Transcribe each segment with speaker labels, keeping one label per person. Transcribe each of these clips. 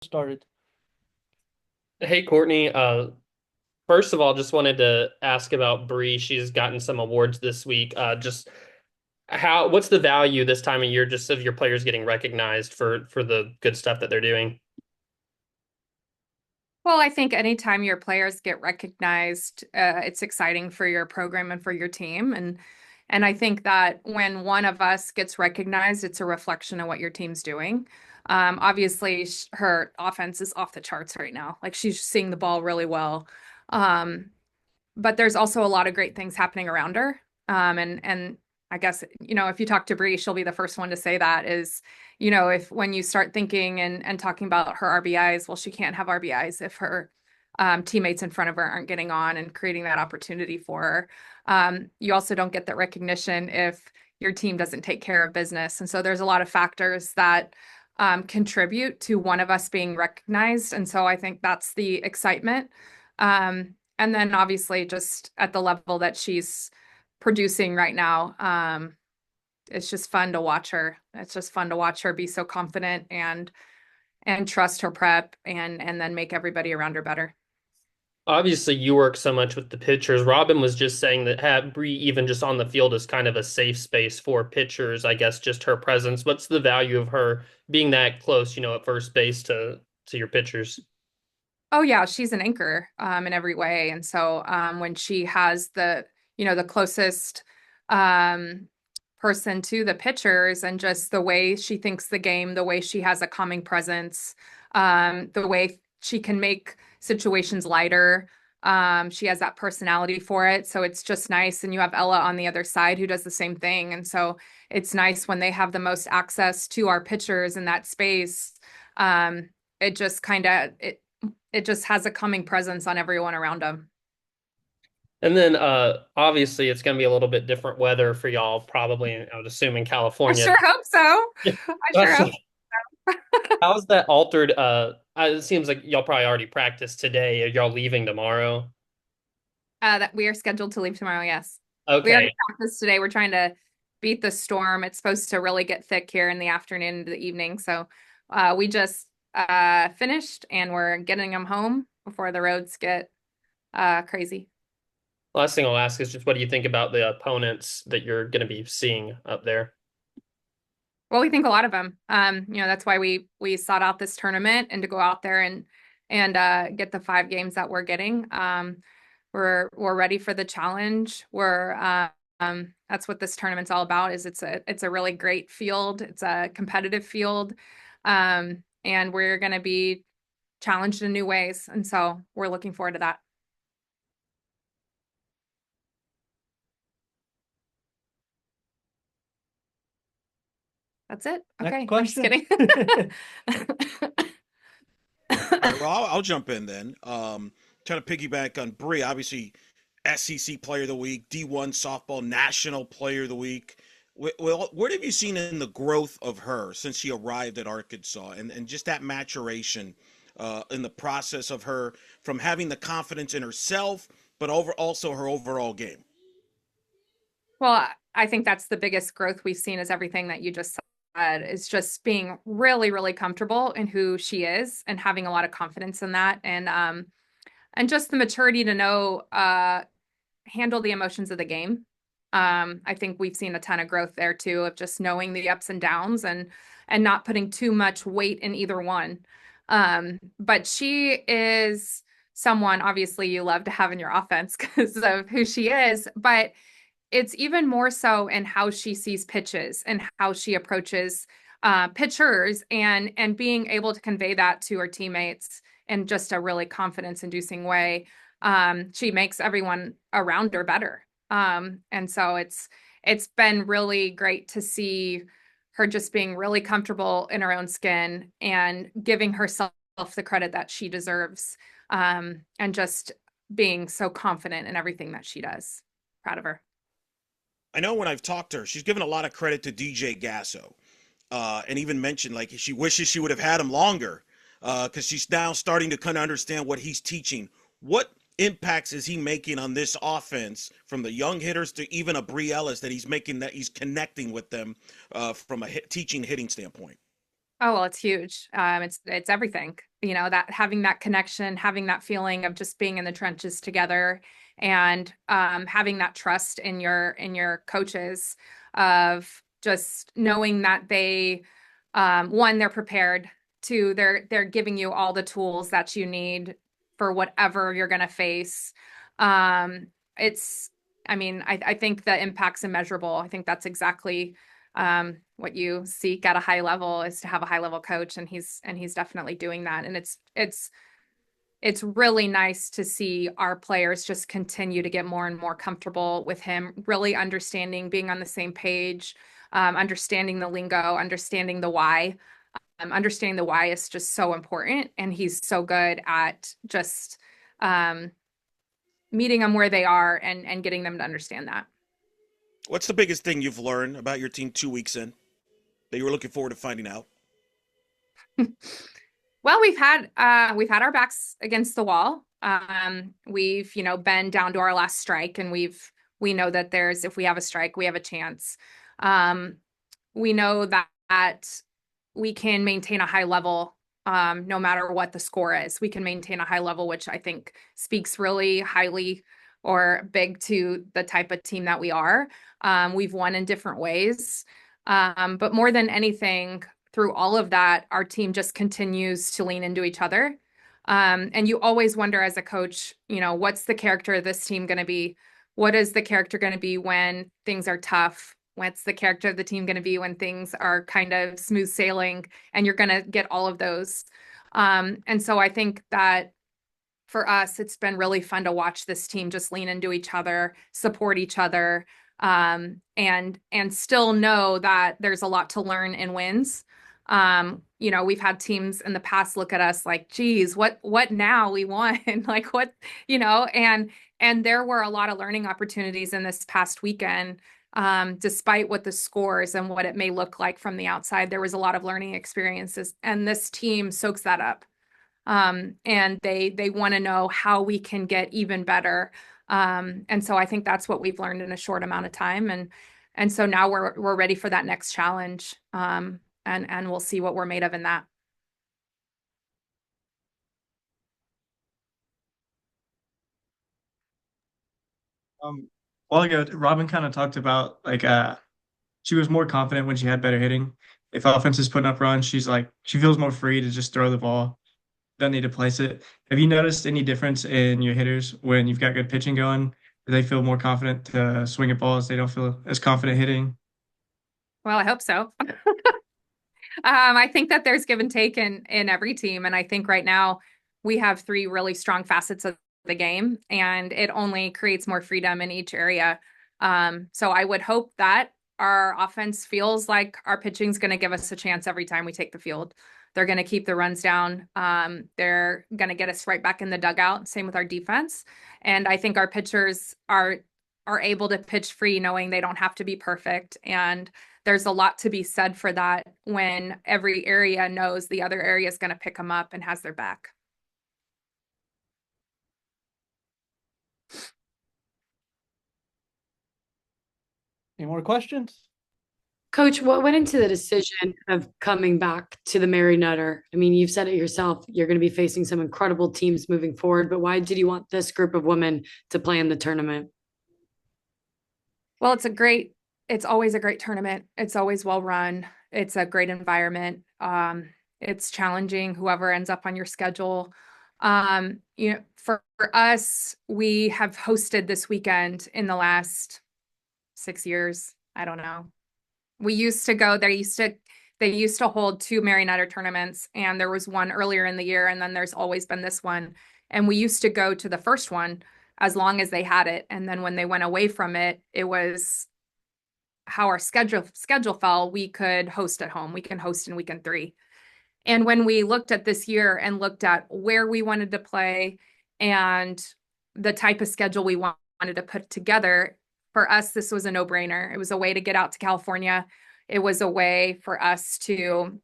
Speaker 1: Started.
Speaker 2: Hey Courtney, first of all, just wanted to ask about Bree. She's gotten some awards this week. Just what's the value this time of year just of your players getting recognized for the good stuff that they're doing?
Speaker 3: Well, I think anytime your players get recognized, it's exciting for your program and for your team. And I think that when one of us gets recognized, it's a reflection of what your team's doing. Obviously, her offense is off the charts right now. Like she's seeing the ball really well. Um, but there's also a lot of great things happening around her. And I guess, if you talk to Bree, she'll be the first one to say that is, if when you start thinking and talking about her RBIs, well, she can't have RBIs if her teammates in front of her aren't getting on and creating that opportunity for her. You also don't get that recognition if your team doesn't take care of business. And so there's a lot of factors that contribute to one of us being recognized. And so I think that's the excitement. And then obviously just at the level that she's producing right now, it's just fun to watch her. It's just fun to watch her be so confident and trust her prep and then make everybody around her better.
Speaker 2: Obviously, you work so much with the pitchers. Robin was just saying that Bree, even just on the field, is kind of a safe space for pitchers. I guess just her presence. What's the value of her being that close, at first base to your pitchers?
Speaker 3: Oh yeah, she's an anchor in every way. And so when she has the closest um person to the pitchers and just the way she thinks the game, the way she has a calming presence, the way she can make situations lighter. She has that personality for it. So it's just nice. And you have Ella on the other side who does the same thing. And so it's nice when they have the most access to our pitchers in that space. It just kind of it just has a calming presence on everyone around them.
Speaker 2: And then obviously it's going to be a little bit different weather for y'all, probably, I would assume in
Speaker 3: I
Speaker 2: California.
Speaker 3: sure hope so. I sure hope
Speaker 2: How's that altered? It seems like y'all probably already practiced today. Are y'all leaving tomorrow?
Speaker 3: that we are scheduled to leave tomorrow. Yes, we already
Speaker 2: Okay.
Speaker 3: practiced today. We're trying to beat the storm. It's supposed to really get thick here in the afternoon into the evening. So we just finished and we're getting them home before the roads get crazy.
Speaker 2: Last thing I'll ask is just what do you think about the opponents that you're going to be seeing up there?
Speaker 3: Well, we think a lot of them. That's why we sought out this tournament and to go out there and get the 5 games that we're getting. We're ready for the challenge. We're That's what this tournament's all about. Is it's a really great field. It's a competitive field, and we're going to be challenged in new ways. And so we're looking forward to that. That's it.
Speaker 1: Next
Speaker 3: Okay, I'm just
Speaker 1: question.
Speaker 3: kidding.
Speaker 4: All right, well, I'll jump in then. Trying to piggyback on Bree, obviously, SEC Player of the Week, D1 Softball National Player of the Week. Well, what have you seen in the growth of her since she arrived at Arkansas and just that maturation in the process of her from having the confidence in herself, but also her overall game?
Speaker 3: Well, I think that's the biggest growth we've seen is everything that you just said is just being really, really comfortable in who she is and having a lot of confidence in that and just the maturity to know handle the emotions of the game. I think we've seen a ton of growth there too of just knowing the ups and downs and not putting too much weight in either one. But she is someone obviously you love to have in your offense because of who she is, but it's even more so in how she sees pitches and how she approaches pitchers and being able to convey that to her teammates in just a really confidence inducing way. She makes everyone around her better. And so it's been really great to see her just being really comfortable in her own skin and giving herself the credit that she deserves, and just being so confident in everything that she does. Proud of her.
Speaker 4: I know when I've talked to her, she's given a lot of credit to DJ Gasso, and even mentioned like she wishes she would have had him longer because she's now starting to kind of understand what he's teaching. What impacts is he making on this offense from the young hitters to even a Bree Ellis that he's making that he's connecting with them from a teaching hitting standpoint?
Speaker 3: Oh, well, it's huge. It's everything, that having that connection, having that feeling of just being in the trenches together and having that trust in your coaches of just knowing that they one, they're prepared, two, they're giving you all the tools that you need for whatever you're gonna face. Um, it's I mean, I think the impact's immeasurable. I think that's exactly what you seek at a high level is to have a high level coach, and he's definitely doing that. And it's really nice to see our players just continue to get more and more comfortable with him, really understanding, being on the same page, understanding the lingo, understanding the why. Understanding the why is just so important, and he's so good at just um, meeting them where they are and getting them to understand that.
Speaker 4: What's the biggest thing you've learned about your team 2 weeks in that you were looking forward to finding out?
Speaker 3: Well, we've had our backs against the wall. We've, been down to our last strike, and we know that there's if we have a strike, we have a chance. Um, we know that we can maintain a high level no matter what the score is. We can maintain a high level, which I think speaks really highly or big to the type of team that we are. We've won in different ways. But more than anything, through all of that, our team just continues to lean into each other. And you always wonder as a coach, what's the character of this team going to be? What is the character going to be when things are tough? What's the character of the team going to be when things are kind of smooth sailing? And you're going to get all of those. And so I think that for us, it's been really fun to watch this team just lean into each other, support each other, and still know that there's a lot to learn in wins. We've had teams in the past look at us like, geez, what now? We won. Like what, and there were a lot of learning opportunities in this past weekend. Despite what the scores and what it may look like from the outside, there was a lot of learning experiences, and this team soaks that up. And they want to know how we can get even better. And so I think that's what we've learned in a short amount of time. And so now we're ready for that next challenge. And we'll see what we're made of in that.
Speaker 1: A while ago, Robin kind of talked about like she was more confident when she had better hitting. If offense is putting up runs, she feels more free to just throw the ball, don't need to place it. Have you noticed any difference in your hitters when you've got good pitching going? Do they feel more confident to swing at balls? They don't feel as confident hitting?
Speaker 3: Well, I hope so. I think that there's give and take in every team, and I think right now we have three really strong facets of the game, and it only creates more freedom in each area. So I would hope that our offense feels like our pitching is going to give us a chance every time we take the field. They're going to keep the runs down. They're going to get us right back in the dugout. Same with our defense, and I think our pitchers are able to pitch free, knowing they don't have to be perfect. And there's a lot to be said for that when every area knows the other area is going to pick them up and has their back.
Speaker 5: Any more questions?
Speaker 6: Coach, what went into the decision of coming back to the Mary Nutter? I mean, you've said it yourself, you're going to be facing some incredible teams moving forward, but why did you want this group of women to play in the tournament?
Speaker 3: Well, it's always a great tournament. It's always well run. It's a great environment. It's challenging whoever ends up on your schedule. For us, we have hosted this weekend in the last 6 years. I don't know. We used to go, they used to hold two Mary Nutter tournaments, and there was one earlier in the year, and then there's always been this one. And we used to go to the first one as long as they had it. And then when they went away from it, it was how our schedule fell. We could host at home. We can host in weekend 3. And when we looked at this year and looked at where we wanted to play and the type of schedule we wanted to put together, for us, this was a no-brainer. It was a way to get out to California. It was a way for us to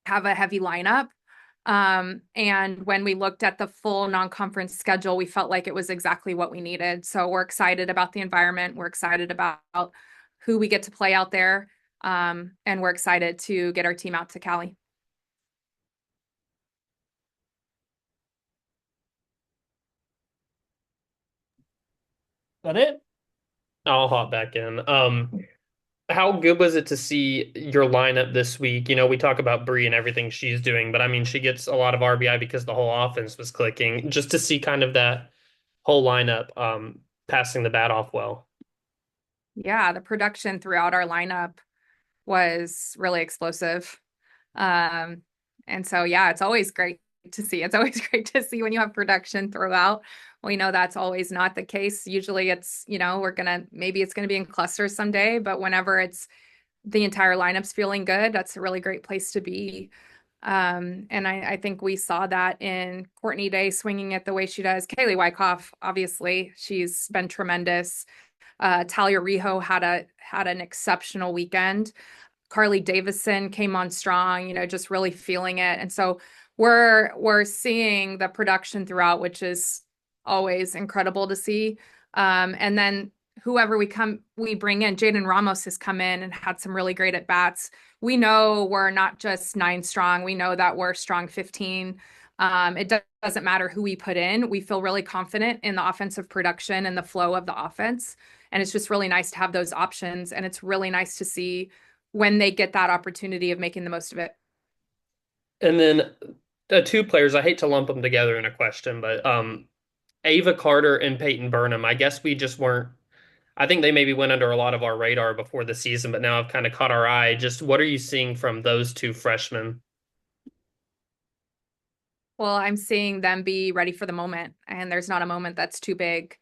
Speaker 3: have a heavy lineup. And when we looked at the full non-conference schedule, we felt like it was exactly what we needed. So we're excited about the environment. We're excited about who we get to play out there. And we're excited to get our team out to Cali.
Speaker 5: That it?
Speaker 2: I'll hop back in. How good was it to see your lineup this week? You know, we talk about Bree and everything she's doing, but I mean, she gets a lot of RBI because the whole offense was clicking. Just to see kind of that whole lineup passing the bat off well.
Speaker 3: Yeah, the production throughout our lineup was really explosive. Um, and so, yeah, it's always great to see. It's always great to see when you have production throughout. We know that's always not the case. Usually it's, maybe it's going to be in clusters someday, but whenever it's the entire lineup's feeling good, that's a really great place to be. And I think we saw that in Courtney Day swinging it the way she does. Kaylee Wyckoff, obviously, she's been tremendous. Talia Rijo had an exceptional weekend. Carly Davison came on strong, just really feeling it. And so we're seeing the production throughout, which is always incredible to see. And then whoever we bring in, Jaden Ramos has come in and had some really great at bats. We know we're not just 9 strong. We know that we're strong 15. It doesn't matter who we put in. We feel really confident in the offensive production and the flow of the offense. And it's just really nice to have those options. And it's really nice to see when they get that opportunity of making the most of it.
Speaker 2: And then the two players, I hate to lump them together in a question, but Ava Carter and Peyton Burnham, I guess we just weren't. I think they maybe went under a lot of our radar before the season, but now have kind of caught our eye. Just what are you seeing from those two freshmen?
Speaker 3: Well, I'm seeing them be ready for the moment, and there's not a moment that's too big.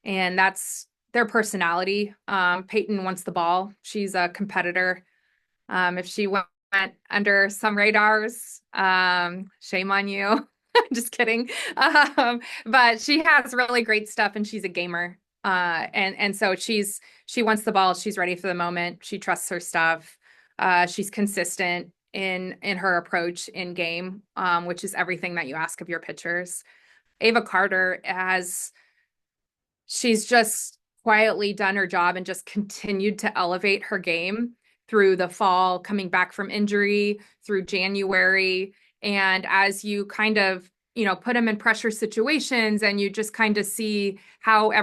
Speaker 3: And that's their personality. Peyton wants the ball. She's a competitor. If she went under some radars, shame on you. Just kidding. But she has really great stuff and she's a gamer. And so she wants the ball. She's ready for the moment. She trusts her stuff. She's consistent in her approach in game, which is everything that you ask of your pitchers. Ava Carter she's just quietly done her job and just continued to elevate her game through the fall, coming back from injury, through January. And as you kind of, put them in pressure situations and you just kind of see how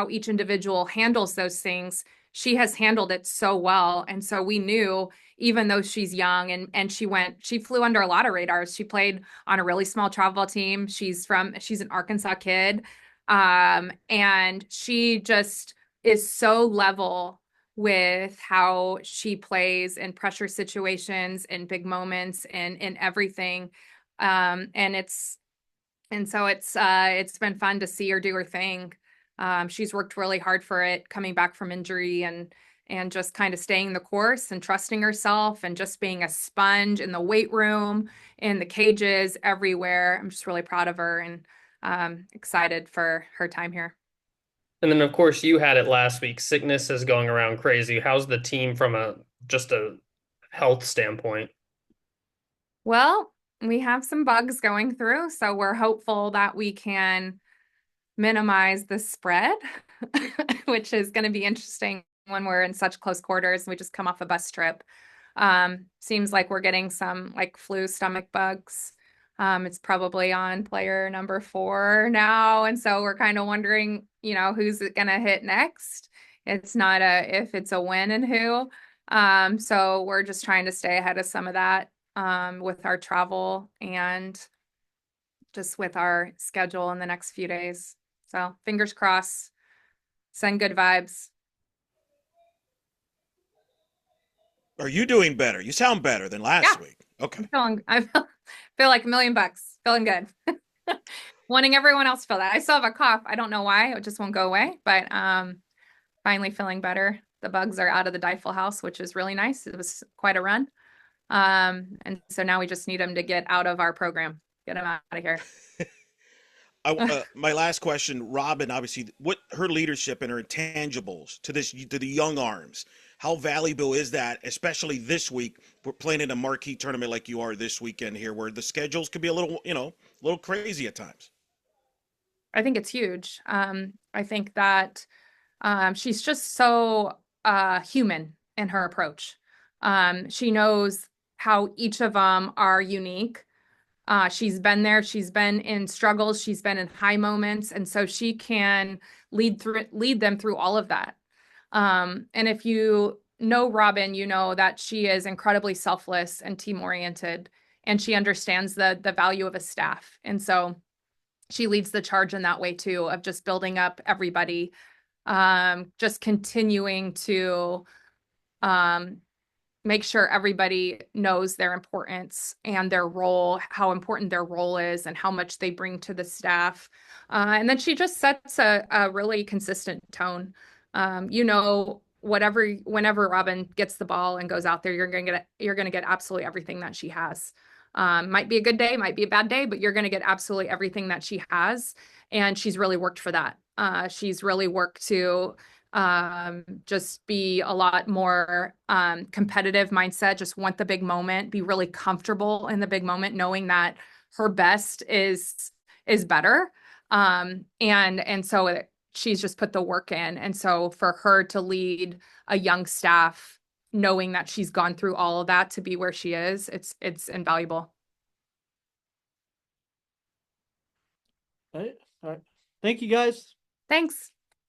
Speaker 3: each individual handles those things, she has handled it so well. And so we knew, even though she's young and she flew under a lot of radars. She played on a really small travel team. She's an Arkansas kid. And she just is so level with how she plays in pressure situations and big moments and in everything. So it's been fun to see her do her thing. She's worked really hard for it, coming back from injury and just kind of staying the course and trusting herself and just being a sponge in the weight room, in the cages, everywhere. I'm just really proud of her and excited for her time here.
Speaker 2: And then, of course, you had it last week. Sickness is going around crazy. How's the team from just a health standpoint?
Speaker 3: Well, we have some bugs going through, so we're hopeful that we can minimize the spread, which is going to be interesting when we're in such close quarters. We just come off a bus trip. Seems like we're getting some like flu stomach bugs. It's probably on player number 4 now. And so we're kind of wondering, who's it going to hit next? It's not if it's a when and who. So we're just trying to stay ahead of some of that with our travel and just with our schedule in the next few days. So fingers crossed, send good vibes.
Speaker 4: Are you doing better? You sound better than last week. Okay.
Speaker 3: I feel like $1,000,000, feeling good. Wanting everyone else to feel that. I still have a cough. I don't know why. It just won't go away, but finally feeling better. The bugs are out of the Deifel house, which is really nice. It was quite a run. And so now we just need them to get out of our program. Get them out of here.
Speaker 4: My last question, Robin, obviously, what her leadership and her intangibles to the young arms, how valuable is that, especially this week? We're playing in a marquee tournament like you are this weekend here, where the schedules could be a little crazy at times.
Speaker 3: I think it's huge. I think that she's just so human in her approach. She knows how each of them are unique. She's been there. She's been in struggles. She's been in high moments. And so she can lead them through all of that. And if you know Robin, you know that she is incredibly selfless and team oriented, and she understands the value of a staff. And so she leads the charge in that way too, of just building up everybody, just continuing to make sure everybody knows their importance and their role, how important their role is, and how much they bring to the staff. And then she just sets a really consistent tone. Whenever Robin gets the ball and goes out there, you're gonna get absolutely everything that she has. Might be a good day, might be a bad day, but you're gonna get absolutely everything that she has. And she's really worked for that. She's really worked to just be a lot more competitive mindset, just want the big moment, be really comfortable in the big moment, knowing that her best is better. And so she's just put the work in. And so for her to lead a young staff, knowing that she's gone through all of that to be where she is, it's invaluable.
Speaker 5: All right. Thank you, guys.
Speaker 3: Thanks.